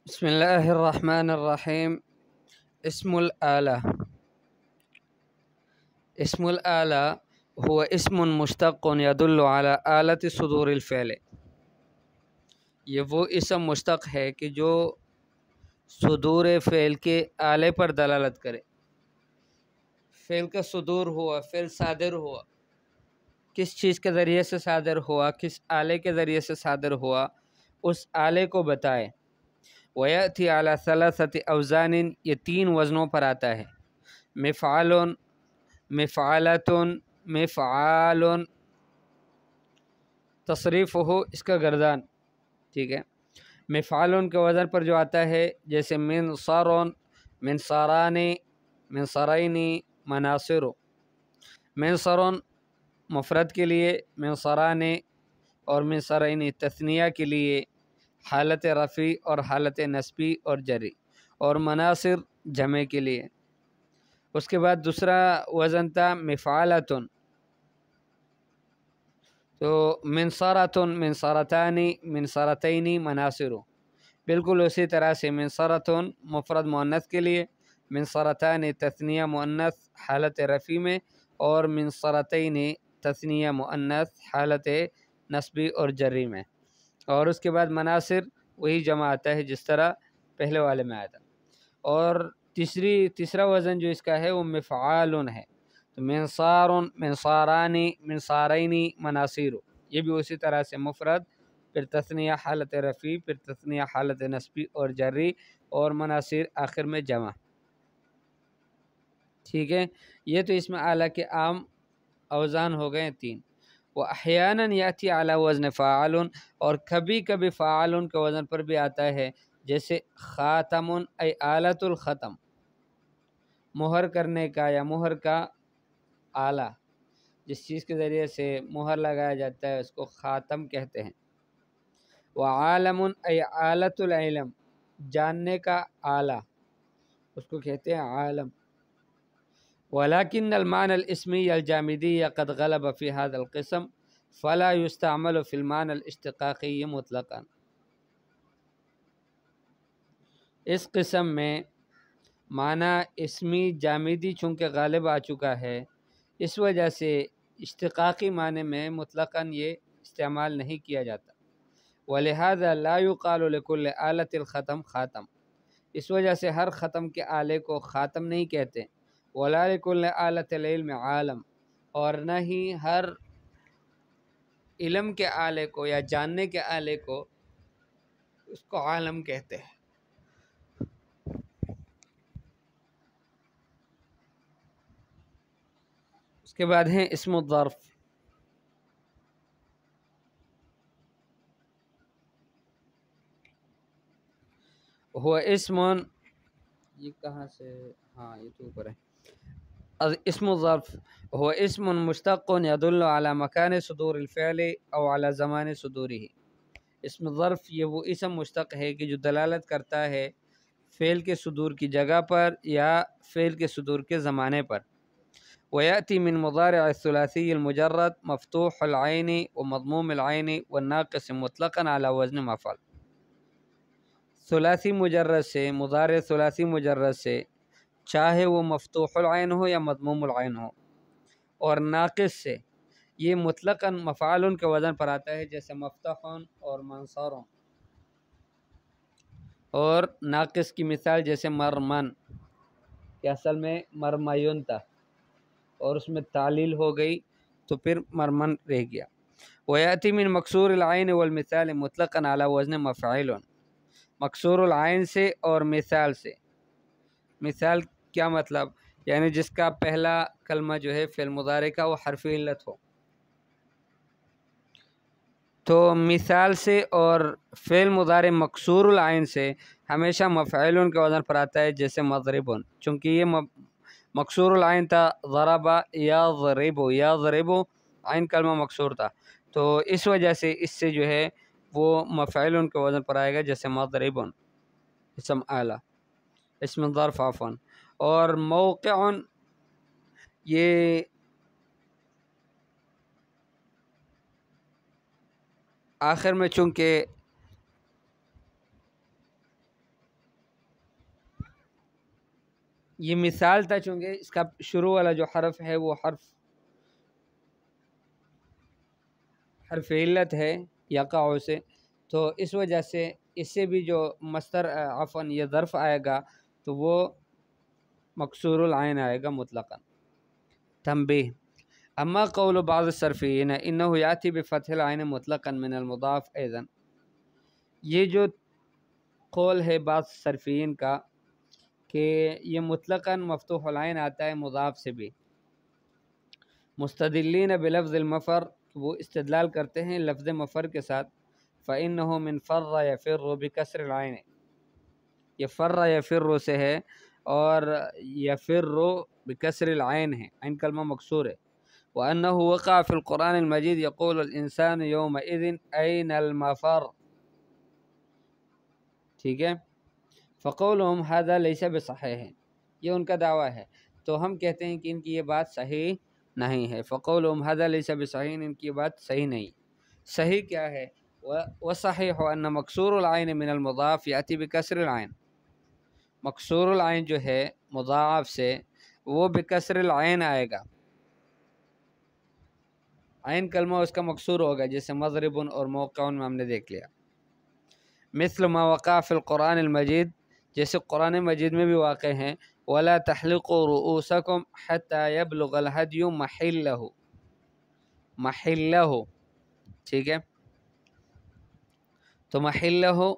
بسم الله الرحمن الرحيم. اسم الآلة. اسم الآلة هو اسم مشتق يدل على آلة صدور الفعل. یہ وہ اسم مشتق ہے کہ جو صدور فعل کے آلے پر دلالت کرے. فعل کا صدور ہوا، فعل صادر ہوا، کس چیز کے ذریعے سے صادر ہوا، کس آلے کے ذریعے سے صادر ہوا، اس آلے کو بتائے. وَيَأْتِي عَلَى ثَلَاثَةِ أَوْزَانٍ، یہ 3 وزنوں پر آتا ہے. مفعل، مفعلۃ، مفعال. تصریف ہو اس کا گردان، ٹھیک ہے. مفعال کے وزن پر جو آتا ہے جیسے منصر، منصران، منصرین، مناصر. منصر مفرد کے لیے، منصران اور منصرین تثنیہ کے لیے، حالت رفع اور حالت نصبی اور جری، اور مناصر جمع کے لیے. اس کے بعد دوسرا وزن تھا مفعالۃ، تو منصرۃ، منصرتان، منصرتین، مناصر. بالکل اسی طرح سے منصرۃ مفرد مؤنث کے لیے، منصرتان تثنیہ مؤنث حالت رفع میں، اور منصرتین تثنیہ مؤنث حالت نصبی اور جری میں. اور اس کے بعد مناصر وہی جمع آتا ہے جس طرح پہلے والے میں آیا تھا. اور تیسرا وزن جو اس کا ہے وہ مفعال ہے. تو منصار، منصاران، منصارین، مناصیر. یہ بھی اسی طرح سے مفرد، پھر تثنیہ حالت رفع، پھر تثنیہ حالت نصبی اور جری، اور مناصر آخر میں جمع. ٹھیک ہے. یہ تو اس میں اعلیٰ کے عام اوزان ہو گئے 3. وَأَحْيَانًا يَأْتِي عَلَى وزن فاعل، اور کبھی کبھی فاعل کے وزن پر بھی آتا ہے، جیسے خاتم ای آلۃ الختم، مہر کرنے کا یا مہر کا آلہ. جس چیز کے ذریعے سے مہر لگایا جاتا ہے اس کو خاتم کہتے ہیں. وعالم ای آلۃ العلم، جاننے کا آلہ، اس کو کہتے ہیں عالم. ولكن المعنى الاسمي الجامدي قد غلب في هذا القسم فلا يستعمل في المعنى الاشتقاقي مطلقا. اس قسم میں معنی اسمی جامدی چونکہ غالب آ چکا ہے، اس وجہ سے اشتقاقی معنی میں مطلقاً یہ استعمال نہیں کیا جاتا. ولہذا لا يقال لكل آلة الختم خاتم، اس وجہ سے ہر ختم کے آلے کو خاتم نہیں کہتے. ولا لكل آلة العلم عالم، اور نہ ہی ہر علم کے آلے کو یا جاننے کے آلے کو اس کو عالم کہتے ہیں. اس کے بعد ہیں اسم الظرف. ہوا اسم، یہ کہاں سے، ہاں یہ تو اوپر ہے. اسم الظرف هو اسم مشتق يدل على مكان صدور الفعل او على زمان صدوره. اسم ظرف یہ وہ اسم مشتق ہے کہ جو دلالت کرتا ہے فعل کے صدور کی جگہ پر یا فعل کے صدور کے زمانے پر. ويأتي من مضارع الثلاثي المجرد مفتوح العين ومضموم العين والناقص مطلقا على وزن مفعل. ثلاثی مجرد سے، مضارع ثلاثی مجرد سے، چاہے وہ مفتوح العین ہو یا مضموم العین ہو، اور ناقص سے، یہ مطلقاً مفعول کے وزن پر آتا ہے جیسے مفتح اور منصور. اور ناقص کی مثال جیسے مرمن، کہ اصل میں مرمیون تھا اور اس میں تعلیل ہو گئی تو پھر مرمن رہ گیا. ویأتی من مکسور العین والمثال مطلقاً علی وزن مفعول. مکسور العین سے اور مثال سے. مثال کیا مطلب؟ یعنی جس کا پہلا کلمہ جو ہے فعل مضارع کا وہ حرف علت ہو. تو مثال سے اور فعل مضارع مکسور العین سے ہمیشہ مفعول کے وزن پر آتا ہے جیسے مضربن، چونکہ یہ مکسور العین تھا. ضرب یضرب، یضرب عین کلمہ مکسور تھا، تو اس وجہ سے اس سے جو ہے وہ مفعول کے وزن پر آئے گا جیسے مضربن اسم اعلیٰ، اسم ظرف عفواً. اور موقع، یہ آخر میں چونکہ یہ مثال تھا، چونکہ اس کا شروع والا جو حرف ہے وہ حرف علت ہے یقع سے، تو اس وجہ سے اس سے بھی جو مصدر عفواً یہ ظرف آئے گا تو وہ مکسور العین آئے گا مطلقاً۔ تنبیہ: اما قول بعض الصرفیین انه یاتی بفتح العین مطلقا من المضاف ایضا، یہ جو قول ہے بعض صرفیین کا کہ یہ مطلقاً مفتوح العین آتا ہے مضاف سے بھی، مستدلین بلفظ المفر، وہ استدلال کرتے ہیں لفظ مفر کے ساتھ، فإنه من فر یفر بکسر العین، یہ فر یفر سے ہے اور یفر بکسر العین ہے، عین کلمہ مکسور ہے۔ وأنه وقع في القرآن المجيد يقول الإنسان يومئذ أين المفر، ٹھیک ہے، فقولهم هذا ليس بصحيح، یہ ان کا دعویٰ ہے، تو ہم کہتے ہیں کہ ان کی یہ بات صحیح نہیں ہے۔ فقولهم هذا ليس بصحيح، ان کی بات صحیح نہیں۔ صحیح کیا ہے؟ وصحيح أن مكسور العين من المضاف يأتي بكسر العين، مکسور العین جو ہے مضاعف سے وہ بکسر العین آئے گا، عین کلمہ اس کا مکسور ہوگا، جیسے مضرب اور موقع میں ہم نے دیکھ لیا۔ مثل ما وقع فی القرآن المجید، جیسے قرآن مجید میں بھی واقع ہیں، ولا تحلقوا رؤوسکم حتی یبلغ الہدی محلہ، محلہ، ٹھیک ہے، تو محلہ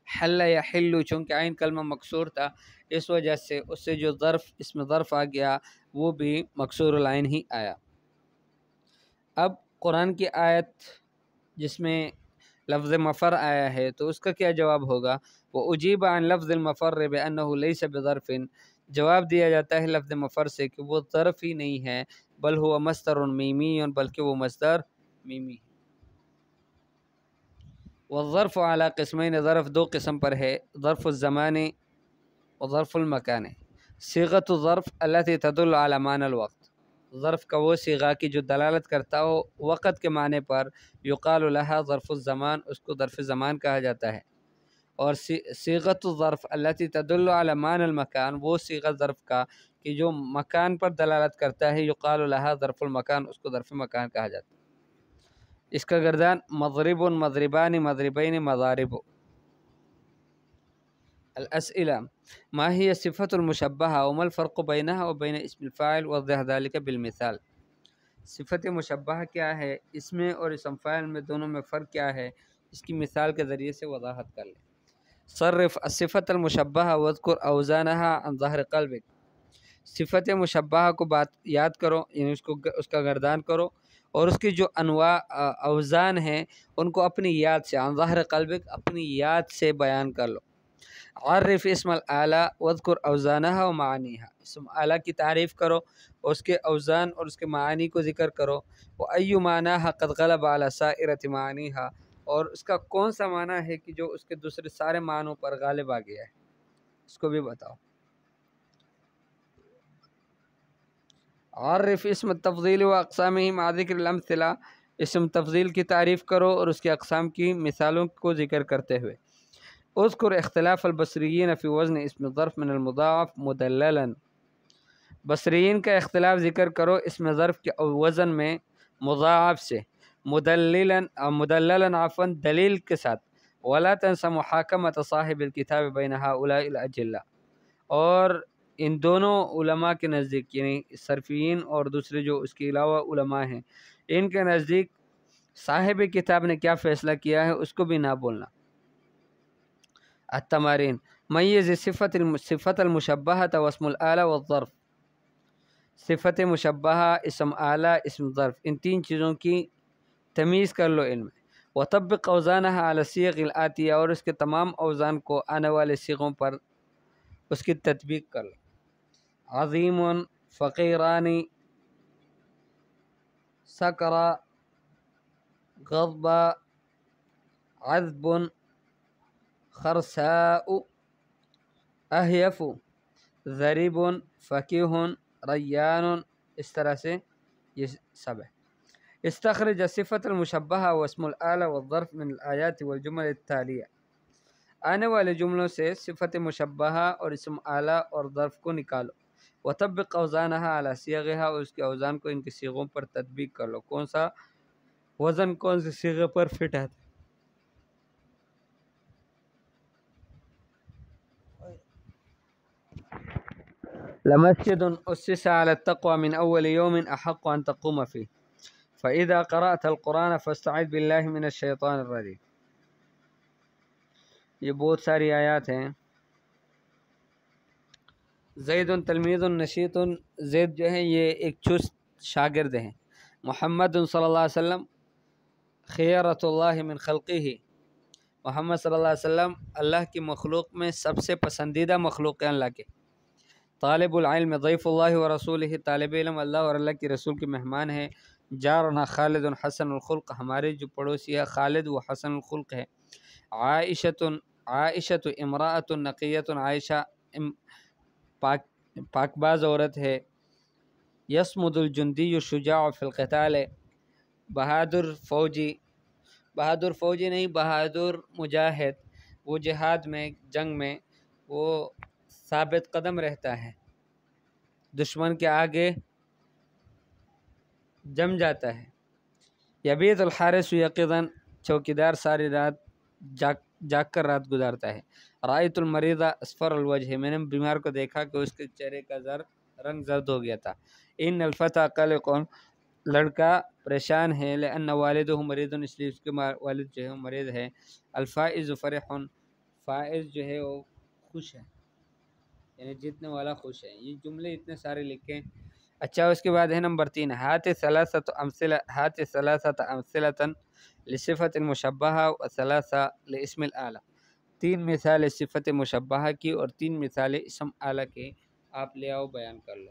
حل یحل، چونکہ عین کلمہ مکسور تھا اس وجہ سے اس سے جو ظرف اس میں ظرف آ گیا وہ بھی مکسور العین ہی آیا۔ اب قرآن کی آیت جس میں لفظ مفر آیا ہے تو اس کا کیا جواب ہوگا؟ وَأُجِيبَ عَنْ لَفْظِ الْمَفَرِّ بِأَنَّهُ لَيْسَ بِظَرْفٍ، جواب دیا جاتا ہے لفظ مفر سے کہ وہ ظرف ہی نہیں ہے، بل هو مصدر میمی، بلکہ وہ مصدر میمی ہے۔ والظرف على قسمین، ظرف دو قسم پر ہے، ظرف الزمان وظرف المکان۔ صیغۃ الظرف التي تدل على معنى الوقت، ظرف کا وہ صیغہ کی جو دلالت کرتا ہو وقت کے معنی پر، یقال لها ظرف الزمان، اس کو ظرف زمان کہا جاتا ہے۔ اور صیغۃ الظرف التي تدل على معنى المکان، وہ صیغہ ظرف کا کہ جو مکان پر دلالت کرتا ہے، یقال لها ظرف المکان، اس کو ظرف مکان کہا جاتا ہے۔ اس کا گردان مضرب، مضربان، مضربین، مضارب۔ الاسئلہ: ما هي الصفة المشبہہ وما الفرق بینها وبین اسم الفاعل وضح ذلك بالمثال، صفت مشبہہ کیا ہے، اس میں اور اسم فاعل میں دونوں میں فرق کیا ہے، اس کی مثال کے ذریعے سے وضاحت کر لیں۔ صرف الصفة المشبہہ واذکر اوزانها عن ظہر قلبک، صفت مشبہہ کو بات یاد کرو، یعنی اس کا گردان کرو، اور اس کی جو انواع اوزان ہیں ان کو اپنی یاد سے، عن ظہر قلبک، اپنی یاد سے بیان کر لو۔ عرف اسم الآلہ واذکر اوزانها ومعانیها، اسم آلہ کی تعریف کرو اور اس کے اوزان اور اس کے معانی کو ذکر کرو۔ وأي معناها قد غلب على سائرة معانیها، اور اس کا کون سا معنی ہے کہ جو اس کے دوسرے سارے معنوں پر غالب آ گیا ہے، اس کو بھی بتاؤ۔ عرف اسم التفضیل و اقسامہ مع ذکر الامثلہ، اسم تفضیل کی تعریف کرو اور اس کے اقسام کی مثالوں کو ذکر کرتے ہوئے۔ اذکر اختلاف البصریین فی وزن اسم الظرف من المضاعف مدللا، بصریین کا اختلاف ذکر کرو اسم ظرف کے وزن میں مضاعف سے، مدللا عفوا دلیل کے ساتھ۔ ولا تنس محاکمۃ صاحب الکتاب بین ہؤلاء الاجلہ، اور ان دونوں علماء کے نزدیک، یعنی صرفیین اور دوسرے جو اس کے علاوہ علماء ہیں، ان کے نزدیک صاحب کتاب نے کیا فیصلہ کیا ہے اس کو بھی نہ بولنا۔ التمارین: میز صفت المشبہۃ واسم الآلہ والظرف، صفت مشبہہ، اسم آلہ، اسم ظرف، ان تین چیزوں کی تمیز کر لو علم۔ وطبق اوزانها علی الصیغ الآتیہ، اور اس کے تمام اوزان کو آنے والے صیغوں پر اس کی تطبیق کر لو۔ عظیم، فقیران، سکر، غضب، عذب، خرساء، اہیف، ضریب، فقیہ، ریان، اس طرح سے یہ سب ہے۔ استخرج صفت المشبہہ واسم الآلہ والظرف من الآیات والجمل التالیہ، آنے والے جملوں سے صفت مشبہہ اور اسم اعلیٰ اور ظرف کو نکالو، وطبق اوزانہا علی صیغہا، اور اس کے اوزان کو ان کے صیغوں پر تطبیق کر لو۔ کون سا وزن کون سے صیغے پر فٹ ہے؟ لمسجد أسس على التقوى من أول يوم أحق أن تقوم فيه فإذا قرأت القرآن فاستعذ بالله من الشیطان الرجیم۔ یہ بہت ساری آیات ہیں۔ زید تلمیذ نشیط، زید جو ہے یہ ایک چست شاگرد ہیں۔ محمد صلی اللہ علیہ وسلم خیرۃ اللہ من خلقہ، محمد صلی اللہ علیہ وسلم اللہ کی مخلوق میں سب سے پسندیدہ مخلوق ہیں اللہ کے۔ طالب العلم ضیف اللہ و رسولہ، طالب علم اللہ اور اللہ کے رسول کے مہمان ہے۔ جارنا خالد حسن الخلق، ہمارے جو پڑوسی ہے خالد وہ حسن الخلق ہے۔ عائشۃ امراۃ نقیۃ، عائشہ پاک باز عورت ہے۔ یصمد الجندی الشجاع فی القتال، بہادر فوجی، بہادر فوجی نہیں بہادر مجاہد، وہ جہاد میں جنگ میں وہ ثابت قدم رہتا ہے، دشمن کے آگے جم جاتا ہے۔ یبیت الحارس یقظا، چوکیدار ساری رات جاگ کر رات گزارتا ہے۔ رأیت المریض اصفر الوجہ، میں نے بیمار کو دیکھا کہ اس کے چہرے کا رنگ زرد ہو گیا تھا۔ ان الفتى قلق، لڑکا پریشان ہے، لأن والدہ مریض، اس لیے اس کے والد جو ہے مریض ہے۔ الفائز فرح، فائز جو ہے وہ خوش ہے، یعنی جیتنے والا خوش ہے۔ یہ جملے اتنے سارے لکھیں۔ اچھا اس کے بعد ہے نمبر 3، ہات ثلاثۃ امثلۃ لصفۃ مشبہہ و ثلاثہ لاسم الاعلیٰ، 3 مثالیں صفت مشبہہ کی اور 3 مثالیں اسم اعلیٰ کے آپ لے آؤ بیان کر لو۔